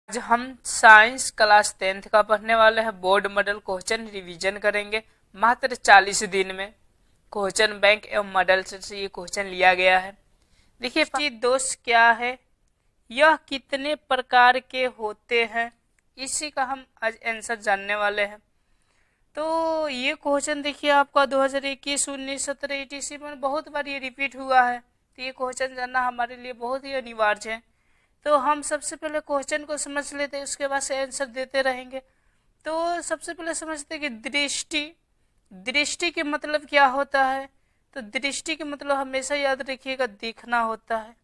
आज हम science class 10th का पढ़ने वाले हैं। बोर्ड मॉडल क्वेश्चन रिवीजन करेंगे मात्र 40 दिन में। क्वेश्चन बैंक एवं मॉडल से ये क्वेश्चन लिया गया है। देखिए दोष क्या है, यह कितने प्रकार के होते हैं, इसी का हम आज आंसर जानने वाले हैं। तो ये क्वेश्चन देखिए आपका 2021, 19, 17, 87 में बहुत बार ये रिपीट हुआ है। तो ये क्वेश्चन जानना हमारे लिए बहुत ही अनिवार्य है। तो हम सबसे पहले क्वेश्चन को समझ लेते हैं, उसके बाद से आंसर देते रहेंगे। तो सबसे पहले समझते हैं कि दृष्टि के मतलब क्या होता है। तो दृष्टि के मतलब हमेशा याद रखिएगा दिखना होता है।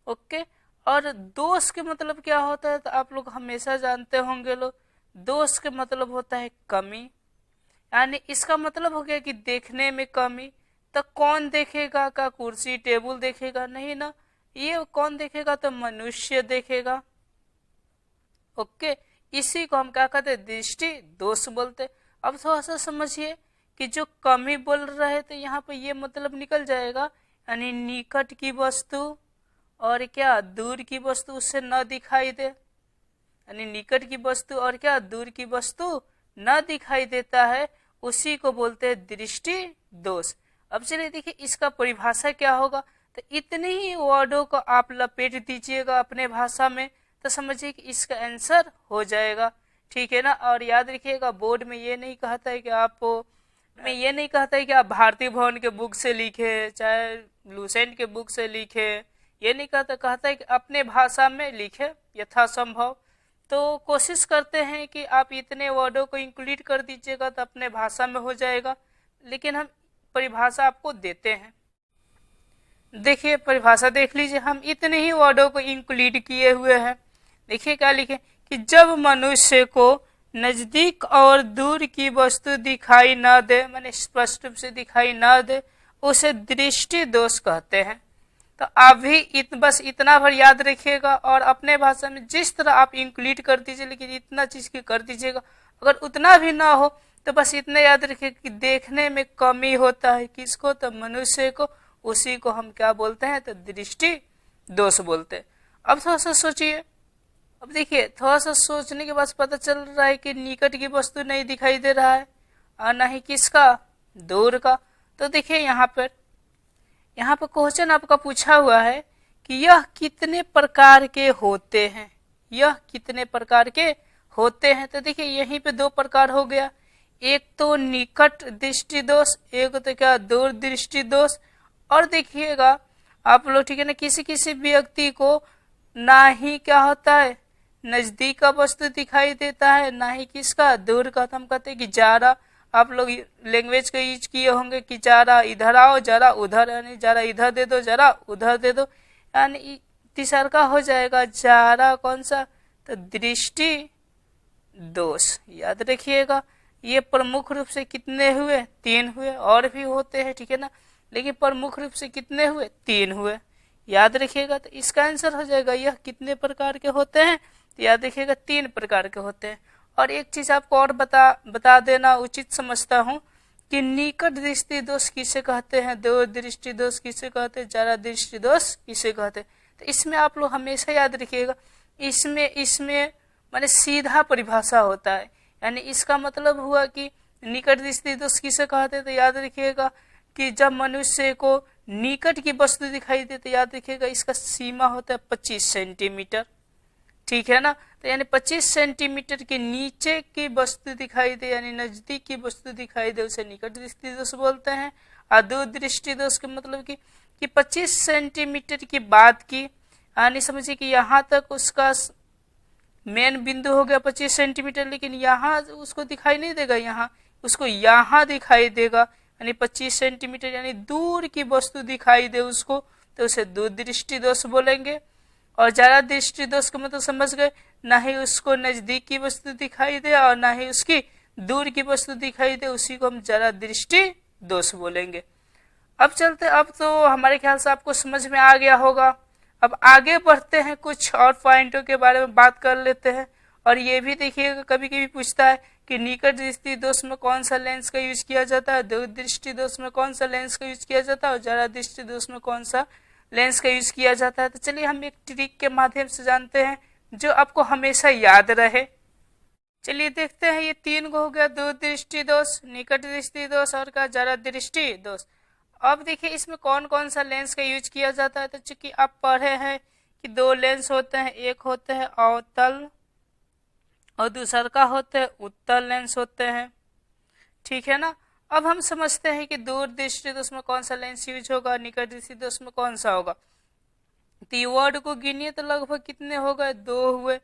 ओके। और दोष के मतलब क्या होता है, तो आप लोग हमेशा जानते होंगे लोग, दोष के मतलब होता है कमी। यानी इसका मतलब हो गया कि देखने में कमी। तो कौन देखेगा, का कुर्सी टेबल देखेगा, नहीं ना, ये कौन देखेगा, तो मनुष्य देखेगा। ओके, इसी को हम क्या कहते हैं, दृष्टि दोष बोलते। अब थोड़ा सा समझिए कि जो कमी बोल रहे थे यहाँ पे ये मतलब निकल जाएगा, यानी निकट की वस्तु और क्या दूर की वस्तु उससे न दिखाई दे, यानी निकट की वस्तु और क्या दूर की वस्तु न दिखाई देता है, उसी को बोलते हैं दृष्टि दोष। अब चलिए देखिए इसका परिभाषा क्या होगा। तो इतने ही वर्डों को आप लपेट दीजिएगा अपने भाषा में, तो समझिए कि इसका आंसर हो जाएगा। ठीक है ना। और याद रखिएगा बोर्ड में ये नहीं कहता है कि आप भारतीय भवन के बुक से लिखे, चाहे लूसेंट के बुक से लिखे, ये नहीं कहता है कि अपने भाषा में लिखे यथासंभव। तो कोशिश करते हैं कि आप इतने वर्डों को इंक्लूड कर दीजिएगा तो अपने भाषा में हो जाएगा, लेकिन हम परिभाषा आपको देते हैं। देखिए परिभाषा देख लीजिए, हम इतने ही वर्डों को इंक्लूड किए हुए हैं। देखिए क्या लिखे कि जब मनुष्य को नजदीक और दूर की वस्तु दिखाई न दे, माने स्पष्ट रूप से दिखाई न दे, उसे दृष्टि दोष कहते हैं। तो आप भी बस इतना भर याद रखिएगा और अपने भाषा में जिस तरह आप इंक्लूड कर दीजिए, लेकिन इतना चीज की कर दीजिएगा। अगर उतना भी ना हो तो बस इतना याद रखिएगा कि देखने में कमी होता है, किसको, तो मनुष्य को, उसी को हम क्या बोलते हैं, तो दृष्टि दोष बोलते हैं। अब थोड़ा सा सोचिए। अब देखिए थोड़ा सा सोचने के बाद पता चल रहा है कि निकट की वस्तु नहीं दिखाई दे रहा है और ना ही किसका, दूर का। तो देखिए यहाँ पर क्वेश्चन आपका पूछा हुआ है कि यह कितने प्रकार के होते हैं, यह कितने प्रकार के होते हैं। तो देखिए यहीं पे दो प्रकार हो गया, एक तो निकट दृष्टि दोष, एक तो क्या दूर दृष्टि दोष। और देखिएगा आप लोग, ठीक है ना, किसी किसी व्यक्ति को ना ही क्या होता है, नजदीक का वस्तु दिखाई देता है, ना ही किसका, दूर का। तो हम कहते हैं कि जरा, आप लोग लैंग्वेज का यूज किए होंगे कि जरा इधर आओ जरा उधर, यानी जरा इधर दे दो जरा उधर दे दो, यानी तीसरा का हो जाएगा जरा कौन सा, तो दृष्टि दोष। याद रखिएगा ये प्रमुख रूप से कितने हुए, 3 हुए, और भी होते हैं, ठीक है ना, लेकिन प्रमुख रूप से कितने हुए, 3 हुए। याद रखिएगा। तो इसका आंसर हो जाएगा यह कितने प्रकार के होते हैं, तो याद रखिएगा 3 प्रकार के होते हैं। और एक चीज आपको और बता देना उचित समझता हूँ कि निकट दृष्टि दोष किसे कहते हैं, दूर दृष्टि दोष किसे कहते हैं, जरा दृष्टि दोष किसे कहते हैं। तो इसमें आप लोग हमेशा याद रखिएगा, इसमें माने सीधा परिभाषा होता है। यानी इसका मतलब हुआ कि निकट दृष्टि दोष किसे कहते हैं, तो याद रखिएगा कि जब मनुष्य को निकट की वस्तु दिखाई दे, तो याद रखिएगा इसका सीमा होता है 25 सेंटीमीटर, ठीक है ना। तो यानी 25 सेंटीमीटर के नीचे की वस्तु दिखाई दे, यानी नजदीक की वस्तु दिखाई दे, उसे निकट दृष्टि दोष बोलते हैं। और दूर दृष्टि दोष के मतलब कि 25 सेंटीमीटर की बात की, यानी समझिए कि यहाँ तक उसका मेन बिंदु हो गया 25 सेंटीमीटर, लेकिन यहाँ उसको दिखाई नहीं देगा, यहाँ उसको यहाँ दिखाई देगा, यानी 25 सेंटीमीटर, यानी दूर की वस्तु दिखाई दे उसको, तो उसे दूर दृष्टि दोष बोलेंगे। और जरा दृष्टि दोष का मतलब समझ गए, ना ही उसको नजदीक की वस्तु दिखाई दे और ना ही उसकी दूर की वस्तु दिखाई दे, उसी को हम जरा दृष्टि दोष बोलेंगे। अब चलते, अब तो हमारे ख्याल से आपको समझ में आ गया होगा। अब आगे बढ़ते हैं, कुछ और पॉइंटों के बारे में बात कर लेते हैं। और ये भी देखिएगा कभी कभी पूछता है कि निकट दृष्टि दोष में कौन सा लेंस का यूज किया जाता है, दूर दृष्टि दोष में कौन सा लेंस का यूज किया जाता है, और जरा दृष्टि दोष में कौन सा लेंस का यूज किया जाता है। तो चलिए हम एक ट्रिक के माध्यम से जानते हैं जो आपको हमेशा याद रहे। चलिए देखते हैं, ये 3 को हो गया दूर दृष्टि दोष, निकट दृष्टि दोष और का जरा दृष्टि दोष। अब देखिए इसमें कौन कौन सा लेंस का यूज किया जाता है। तो चूंकि आप पढ़े हैं कि 2 लेंस होते हैं, एक होते हैं अवतल और दूसरा का होते हैं उत्तल लेंस होते हैं, ठीक है ना। अब हम समझते हैं कि दूर दृष्टि दोष में कौन सा लेंस यूज होगा, निकट दृष्टि दोष में कौन सा होगा। तो ये वर्ड को गिनिए तो लगभग कितने हो गए, 2 हुए।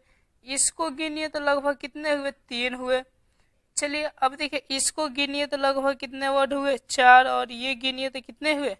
इसको गिनिए तो लगभग कितने हुए, 3 हुए। चलिए अब देखिए इसको गिनिए तो लगभग कितने वर्ड हुए, 4, और ये गिनिए तो कितने हुए,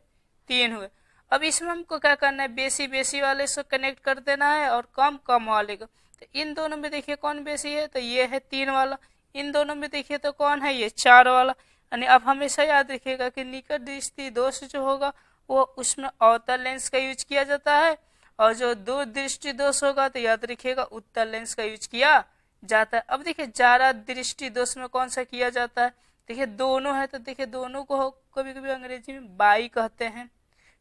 3 हुए। अब इसमें हमको क्या करना है, बेसी बेसी वाले से कनेक्ट कर देना है और कम कम वाले को। तो इन दोनों में देखिए कौन बेसी है, तो ये है 3 वाला। इन दोनों में देखिए तो कौन है, ये 4 वाला। यानी आप हमेशा याद रखिएगा कि निकट दृष्टि दोष जो होगा वो उसमें अवतल लेंस का यूज किया जाता है, और जो दूर दृष्टि दोष होगा तो याद रखिएगा उत्तल लेंस का यूज किया जाता है। अब देखिए जारा दृष्टि दोष में कौन सा किया जाता है, देखिए दोनों है, तो देखिए दोनों को कभी कभी अंग्रेजी में बाई कहते हैं,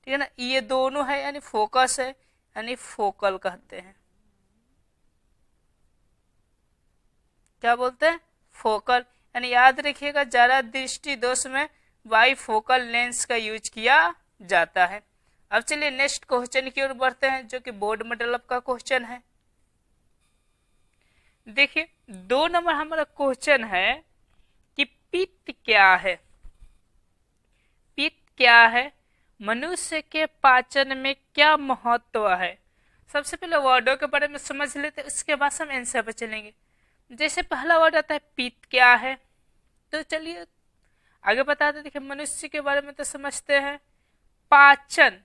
ठीक है ना। ये दोनों है यानी फोकस है, यानी फोकल कहते हैं। क्या बोलते हैं, फोकल। यानी याद रखिएगा जारा दृष्टि दोष में बाई फोकल लेंस का यूज किया जाता है। अब चलिए नेक्स्ट क्वेश्चन की ओर बढ़ते हैं, जो कि बोर्ड मॉडल का क्वेश्चन है। देखिए 2 नंबर हमारा क्वेश्चन है कि पित्त क्या है। पित्त क्या है, मनुष्य के पाचन में क्या महत्व है। सबसे पहले वर्डों के बारे में समझ लेते, उसके बाद हम आंसर पर चलेंगे। जैसे पहला वर्ड आता है पित्त क्या है, तो चलिए आगे बताते। देखिए मनुष्य के बारे में तो समझते हैं, पाचन।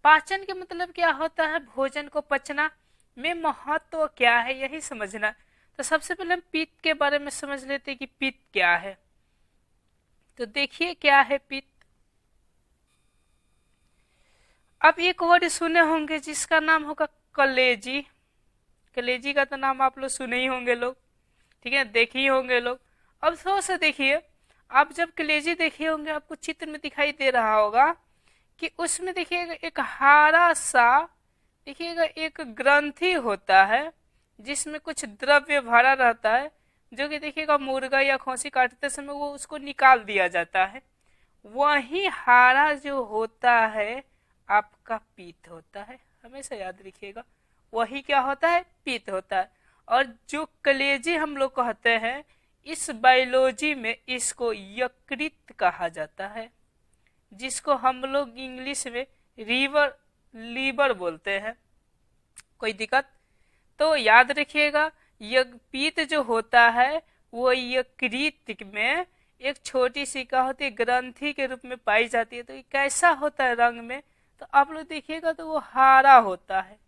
पाचन के मतलब क्या होता है, भोजन को पचना में महत्व क्या है, यही समझना। तो सबसे पहले हम पित्त के बारे में समझ लेते हैं कि पित्त क्या है। तो देखिए क्या है पित्त। अब एक वर्ड सुने होंगे जिसका नाम होगा कलेजी। कलेजी का तो नाम आप लोग सुने ही होंगे लोग, ठीक है, देखे ही होंगे लोग। अब थोड़ा सा देखिए, आप जब कलेजी देखे होंगे आपको चित्र में दिखाई दे रहा होगा कि उसमें देखिएगा एक हरा सा, देखिएगा एक ग्रंथि होता है जिसमें कुछ द्रव्य भरा रहता है, जो कि देखिएगा मुर्गा या खौसी काटते समय वो उसको निकाल दिया जाता है। वही हरा जो होता है आपका पीत होता है, हमेशा याद रखिएगा। वही क्या होता है, पीत होता है। और जो कलेजी हम लोग कहते हैं, इस बायोलॉजी में इसको यकृत कहा जाता है, जिसको हम लोग इंग्लिश में लीवर बोलते हैं। कोई दिक्कत, तो याद रखिएगा पीत जो होता है वो यकृत में एक छोटी सी क्या होती है, ग्रंथि के रूप में पाई जाती है। तो ये कैसा होता है रंग में, तो आप लोग देखिएगा तो वो हरा होता है।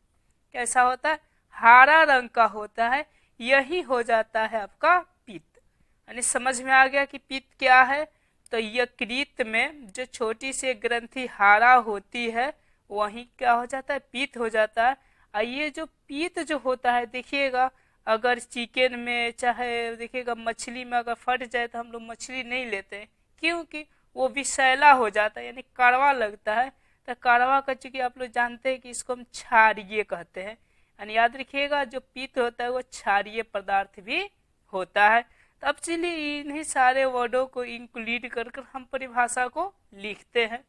कैसा होता है, हरा रंग का होता है। यही हो जाता है आपका पित्त। यानी समझ में आ गया कि पित्त क्या है। तो यकृत में जो छोटी सी ग्रंथि हरा होती है वही क्या हो जाता है, पित्त हो जाता है। और ये जो पित्त जो होता है देखिएगा, अगर चिकन में चाहे देखिएगा मछली में अगर फट जाए तो हम लोग मछली नहीं लेते हैं, क्योंकि वो विषैला हो जाता है, यानी कड़वा लगता है। तो कड़वा का चूंकि आप लोग जानते हैं कि इसको हम क्षारीय कहते हैं। यानी याद रखिएगा जो पित्त होता है वो क्षारीय पदार्थ भी होता है। तो अब चलिए इन्हीं सारे वर्डों को इंक्लूड कर हम परिभाषा को लिखते हैं।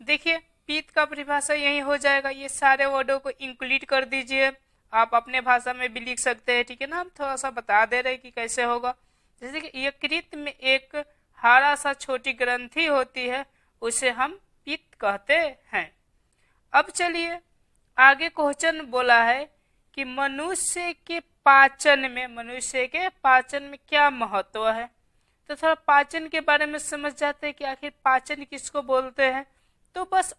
देखिए पित्त का परिभाषा यही हो जाएगा। ये सारे वर्डों को इंक्लूड कर दीजिए, आप अपने भाषा में भी लिख सकते हैं, ठीक है ना। हम थोड़ा सा बता दे रहे हैं कि कैसे होगा। जैसे कि यकृत में एक हरा सा छोटी ग्रंथि होती है, उसे हम पित्त कहते हैं। अब चलिए आगे क्वेश्चन बोला है कि मनुष्य के पाचन में क्या महत्व है। तो थोड़ा पाचन के बारे में समझ जाते हैं कि आखिर पाचन किसको बोलते हैं। तो बस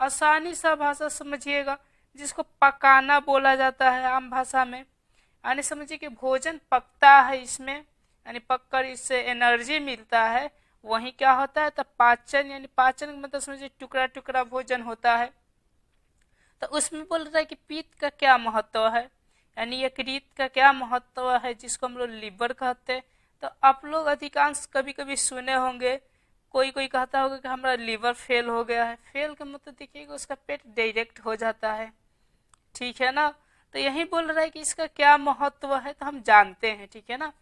आसानी सा भाषा समझिएगा, जिसको पकाना बोला जाता है आम भाषा में। यानी समझिए कि भोजन पकता है इसमें, यानी पककर इससे एनर्जी मिलता है, वही क्या होता है, तो पाचन। यानी पाचन मतलब समझिए टुकड़ा टुकड़ा भोजन होता है। तो उसमें बोल रहा है कि पित्त का क्या महत्व है, यानी यकृत का क्या महत्व है, जिसको हम लोग लीवर कहते हैं। तो आप लोग अधिकांश कभी कभी सुने होंगे, कोई कोई कहता होगा कि हमारा लीवर फेल हो गया है। फेल का मतलब देखिएगा उसका पेट डायरेक्ट हो जाता है, ठीक है ना। तो यही बोल रहा है कि इसका क्या महत्व है, तो हम जानते हैं, ठीक है ना।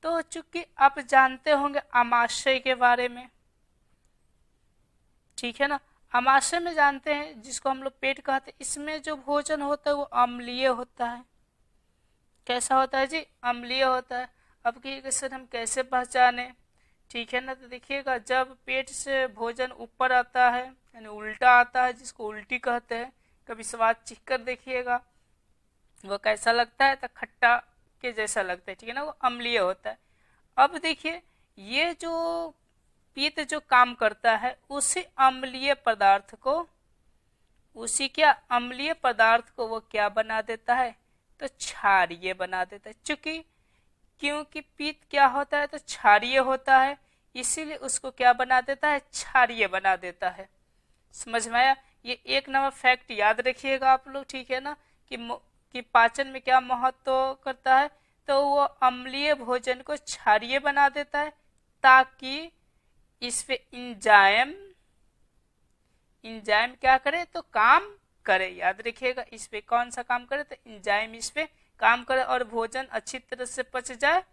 तो चूंकि आप जानते होंगे अमाशय के बारे में, ठीक है ना। अमाशय में जानते हैं जिसको हम लोग पेट कहते हैं, इसमें जो भोजन होता है वो अम्लीय होता है। कैसा होता है जी? अम्लीय होता है। अब कि सर हम कैसे पहचाने, ठीक है ना। तो देखिएगा, जब पेट से भोजन ऊपर आता है यानी उल्टा आता है, जिसको उल्टी कहते हैं, कभी स्वाद चीख कर देखिएगा वो कैसा लगता है, तो खट्टा के जैसा लगता है, ठीक है ना, वो अम्लीय होता है। अब देखिए, ये जो पित्त जो काम करता है उसी अम्लीय पदार्थ को, उसी क्या अम्लीय पदार्थ को वो क्या बना देता है, तो क्षारीय बना देता है। क्योंकि पित्त क्या होता है, तो क्षारीय होता है, इसीलिए उसको क्या बना देता है, क्षारीय बना देता है। समझ में आया? ये एक नंबर फैक्ट याद रखिएगा आप लोग, ठीक है ना, कि पाचन में क्या महत्व करता है, तो वो अम्लीय भोजन को क्षारीय बना देता है, ताकि इस पे इंजाइम क्या करे, तो काम करे। याद रखिएगा, इस पे कौन सा काम करे, तो इंजाइम इस पे काम करे और भोजन अच्छी तरह से पच जाए,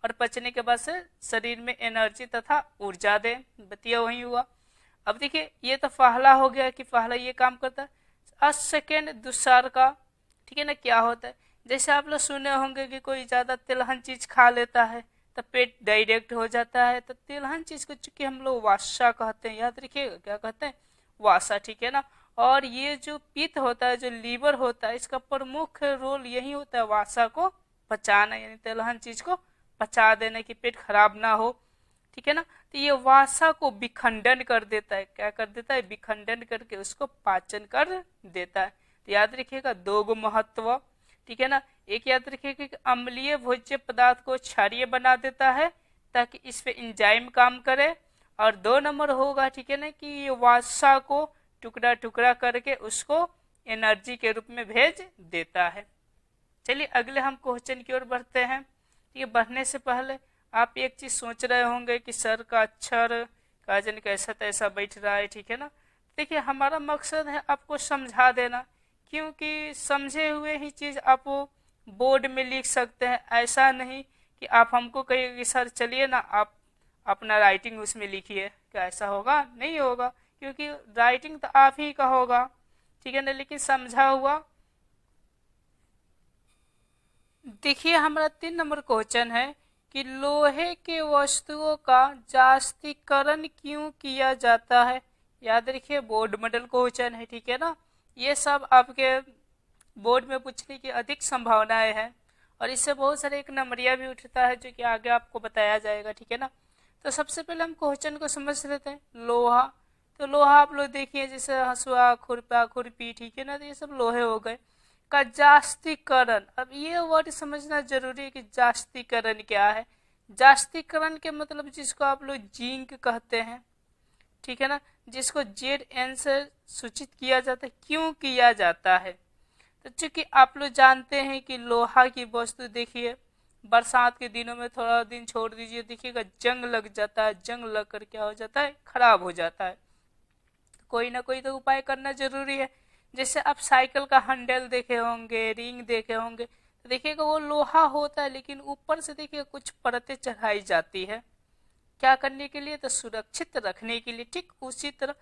और पचने के बाद से शरीर में एनर्जी तथा ऊर्जा दे। बतिया वही हुआ। अब देखिए, ये तो पहला हो गया कि पहला ये काम करता है। अब सेकेंड दूसर का, ठीक है ना, क्या होता है, जैसे आप लोग सुने होंगे कि कोई ज्यादा तिलहन चीज खा लेता है तो पेट डायरेक्ट हो जाता है। तो तिलहन चीज को चूंकि हम लोग वासा कहते हैं, याद रखिएगा क्या कहते हैं, वासा, ठीक है ना। और ये जो पित्त होता है, जो लीवर होता है, इसका प्रमुख रोल यही होता है वासा को पचाना, यानी तिलहन चीज को पचा देना कि पेट खराब ना हो, ठीक है ना। तो ये वासा को विखंडन कर देता है, क्या कर देता है, विखंडन करके उसको पाचन कर देता है। तो याद रखिएगा दो गो महत्व, ठीक है ना। एक याद रखिएगा कि अम्लीय भोज्य पदार्थ को क्षारीय बना देता है ताकि इस पे इंजाइम काम करे, और दो नंबर होगा, ठीक है ना, कि ये वासा को टुकड़ा टुकड़ा करके उसको एनर्जी के रूप में भेज देता है। चलिए अगले हम क्वेश्चन की ओर बढ़ते हैं। ठीक है, बढ़ने से पहले आप एक चीज सोच रहे होंगे कि सर का अक्षर का जन कैसा तैसा बैठ रहा है, ठीक है ना। देखिए, हमारा मकसद है आपको समझा देना, क्योंकि समझे हुए ही चीज आप बोर्ड में लिख सकते हैं। ऐसा नहीं कि आप हमको कहिए कि सर चलिए ना आप अपना राइटिंग उसमें लिखिए, क्या ऐसा होगा? नहीं होगा, क्योंकि राइटिंग तो आप ही का होगा, ठीक है ना, लेकिन समझा हुआ। देखिए, हमारा 3 नंबर क्वेश्चन है कि लोहे के वस्तुओं का जास्तीकरण क्यों किया जाता है। याद रखिए, बोर्ड मॉडल क्वेश्चन है, ठीक है ना। ये सब आपके बोर्ड में पूछने की अधिक संभावनाएं हैं, और इससे बहुत सारे एक नंबरिया भी उठता है जो कि आगे आपको बताया जाएगा, ठीक है ना। तो सबसे पहले हम क्वेश्चन को समझ लेते हैं। लोहा, तो लोहा आप लोग देखिए, जैसे हसुआ, खुरपा, खुरपी, ठीक है ना, तो ये सब लोहे हो गए। का जास्तीकरण, अब ये वर्ड समझना जरूरी है कि जास्तीकरण क्या है। जास्तीकरण के मतलब जिसको आप लोग जिंक कहते हैं, ठीक है ना, जिसको ZN से सूचित किया जाता है। क्यों किया जाता है? तो चूंकि आप लोग जानते हैं कि लोहा की वस्तु, देखिए बरसात के दिनों में थोड़ा दिन छोड़ दीजिए, देखिएगा जंग लग जाता है, जंग लग कर क्या हो जाता है, खराब हो जाता है। कोई ना कोई तो उपाय करना जरूरी है। जैसे आप साइकिल का हैंडल देखे होंगे, रिंग देखे होंगे, तो देखिएगा वो लोहा होता है, लेकिन ऊपर से देखिए कुछ परतें चढ़ाई जाती है, क्या करने के लिए, तो सुरक्षित रखने के लिए। ठीक उसी तरह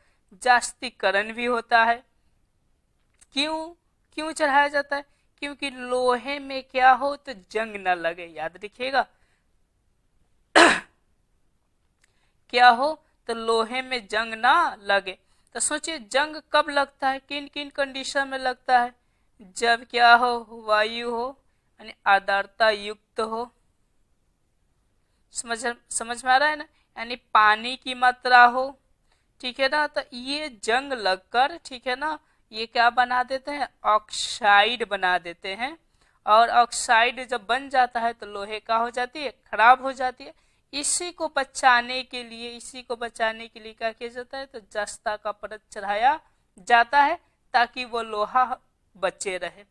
जास्तीकरण भी होता है। क्यों क्यों चढ़ाया जाता है? क्योंकि लोहे में क्या हो, तो जंग न लगे। याद रखिएगा, क्या हो, तो लोहे में जंग ना लगे। तो सोचिए जंग कब लगता है, किन किन कंडीशन में लगता है? जब क्या हो, वायु हो, यानी आर्द्रता युक्त हो। समझ में आ रहा है ना, यानी पानी की मात्रा हो, ठीक है ना। तो ये जंग लगकर, ठीक है ना, ये क्या बना देते हैं, ऑक्साइड बना देते हैं। और ऑक्साइड जब बन जाता है तो लोहे का हो जाती है, खराब हो जाती है। इसी को बचाने के लिए क्या किया जाता है, तो जस्ता का परत चढ़ाया जाता है ताकि वो लोहा बचे रहे।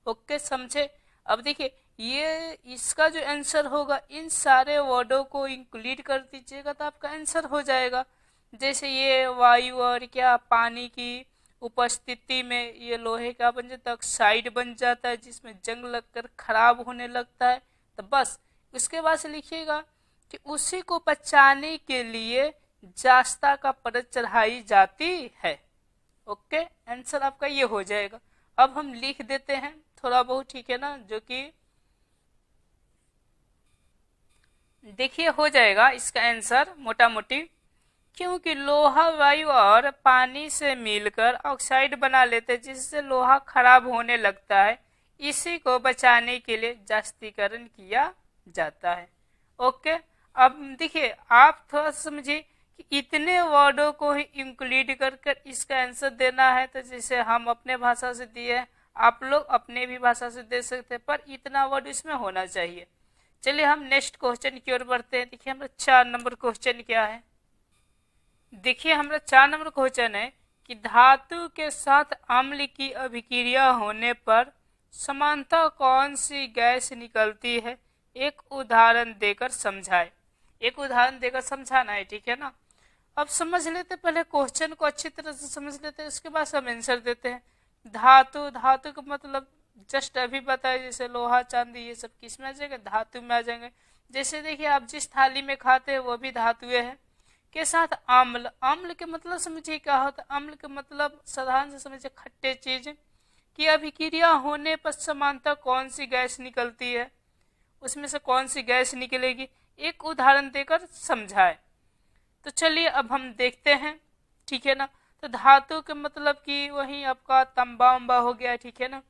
ओके, समझे? अब देखिए, ये इसका जो आंसर होगा, इन सारे वर्डों को इंक्लूड कर दीजिएगा तो आपका आंसर हो जाएगा। जैसे ये वायु और क्या पानी की उपस्थिति में ये लोहे का बन जाता है, ऑक्साइड बन जाता है, जिसमें जंग लगकर खराब होने लगता है। तो बस उसके बाद से लिखिएगा कि उसी को बचाने के लिए जास्ता का परत चढ़ाई जाती है। ओके, आंसर आपका ये हो जाएगा। अब हम लिख देते हैं थोड़ा बहुत, ठीक है ना, जो कि देखिए हो जाएगा इसका आंसर मोटा मोटी। क्योंकि लोहा वायु और पानी से मिलकर ऑक्साइड बना लेते हैं, जिससे लोहा खराब होने लगता है। इसी को बचाने के लिए जास्तीकरण किया जाता है। ओके, अब देखिए आप थोड़ा समझिए कि इतने वर्डों को ही इंक्लूड कर इसका आंसर देना है। तो जैसे हम अपने भाषा से दिए, आप लोग अपने भी भाषा से दे सकते हैं, पर इतना वर्ड इसमें होना चाहिए। चलिए हम नेक्स्ट क्वेश्चन की ओर बढ़ते हैं। देखिए हमारा 4 नंबर क्वेश्चन क्या है। देखिए हमारा 4 नंबर क्वेश्चन है कि धातु के साथ अम्ल की अभिक्रिया होने पर समानतः कौन सी गैस निकलती है, एक उदाहरण देकर समझाए। एक उदाहरण देकर समझाना है, ठीक है ना। अब समझ लेते, पहले क्वेश्चन को अच्छी तरह से समझ लेते हैं, उसके बाद हम आंसर देते हैं। धातु, धातु का मतलब जस्ट अभी बताया, जैसे लोहा चांदी ये सब किस में आ जाएगा, धातु में आ जाएंगे। जैसे देखिए आप जिस थाली में खाते हैं वो भी धातुएं हैं। के साथ अम्ल, अम्ल के मतलब समझिए क्या होता है। अम्ल के मतलब साधारण से समझिए खट्टे चीज की अभिक्रिया होने पर समानतः कौन सी गैस निकलती है, उसमें से कौन सी गैस निकलेगी, एक उदाहरण देकर समझाए। तो चलिए अब हम देखते हैं, ठीक है ना। तो धातु के मतलब कि वही आपका तांबा उम्बा हो गया, ठीक है ना।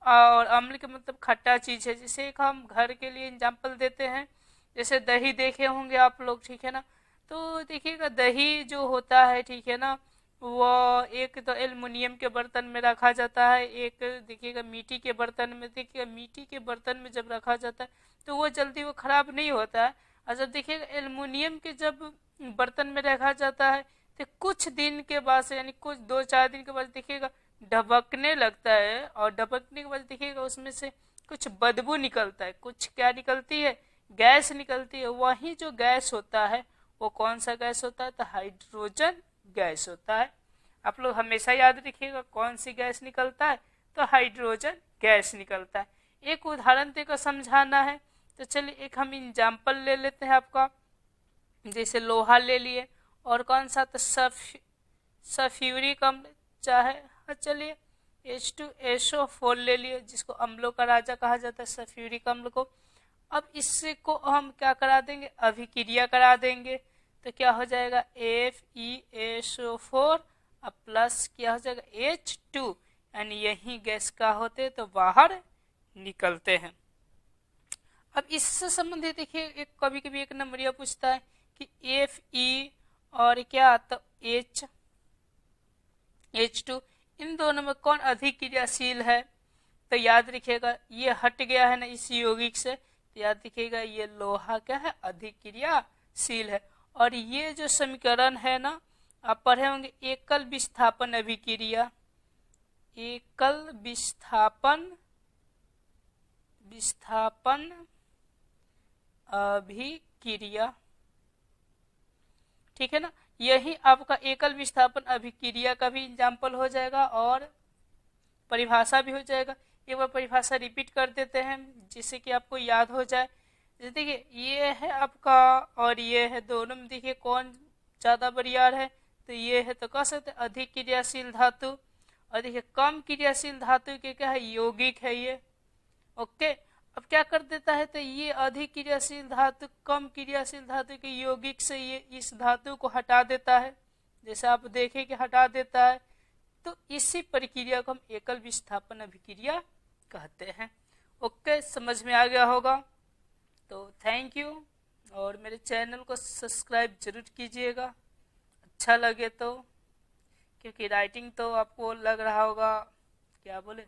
और अम्ल के मतलब खट्टा चीज है। जैसे एक हम घर के लिए एग्जाम्पल देते हैं, जैसे दही देखे होंगे आप लोग, ठीक है ना। तो देखिएगा दही जो होता है, ठीक है ना, वो एक तो एल्युमिनियम के बर्तन में रखा जाता है, एक देखिएगा मिट्टी के बर्तन में। देखिएगा मिट्टी के बर्तन में जब रखा जाता है तो वो जल्दी वो खराब नहीं होता है। और जब देखिएगा एल्युमिनियम के जब बर्तन में रखा जाता है तो कुछ दिन के बाद से, यानी कुछ 2-4 दिन के बाद देखिएगा ढबकने लगता है, और ढबकने के बाद देखिएगा उसमें से कुछ बदबू निकलता है। कुछ क्या निकलती है, गैस निकलती है। वही जो गैस होता है वो कौन सा गैस होता है, तो हाइड्रोजन गैस होता है। आप लोग हमेशा याद रखिएगा कौन सी गैस निकलता है, तो हाइड्रोजन गैस निकलता है। एक उदाहरण देकर समझाना है। तो चलिए एक हम एग्जाम्पल ले लेते हैं आपका, जैसे लोहा ले लिए, और कौन सा, तो सल्फ्यूरिक अम्ल, चाहे चलिए H2SO4 ले लिए, जिसको अम्लों का राजा कहा जाता है, सल्फ्यूरिक अम्ल को। अब इससे को हम क्या करा देंगे, अभिक्रिया करा देंगे। तो क्या हो जाएगा, FeSO4 अब प्लस क्या हो जाएगा H2, यानी यही गैस का होते तो बाहर निकलते हैं। अब इससे संबंधित देखिए एक कभी कभी एक नंबरिया पूछता है कि Fe और क्या, तो H2, इन दोनों में कौन अधिक क्रियाशील है। तो याद रखिएगा ये हट गया है ना इस यौगिक से, तो याद रखिएगा ये लोहा क्या है, अधिक क्रियाशील है। और ये जो समीकरण है ना, आप पढ़े होंगे, एकल विस्थापन अभिक्रिया, एकल विस्थापन अभिक्रिया, ठीक है ना। यही आपका एकल विस्थापन अभिक्रिया का भी एग्जाम्पल हो जाएगा और परिभाषा भी हो जाएगा। एक बार परिभाषा रिपीट कर देते हैं जिससे कि आपको याद हो जाए। जैसे देखिए ये है आपका और ये है, दोनों में देखिए कौन ज्यादा बरियार है, तो ये है, तो कह सकते अधिक क्रियाशील धातु। और देखिए कम क्रियाशील धातु के क्या है, यौगिक है ये। ओके, अब क्या कर देता है, तो ये अधिक क्रियाशील धातु कम क्रियाशील धातु के यौगिक से ये इस धातु को हटा देता है, जैसे आप देखें कि हटा देता है। तो इसी प्रक्रिया को हम एकल विस्थापन अभिक्रिया कहते हैं। ओके, समझ में आ गया होगा। तो थैंक यू, और मेरे चैनल को सब्सक्राइब जरूर कीजिएगा अच्छा लगे तो, क्योंकि राइटिंग तो आपको लग रहा होगा क्या बोले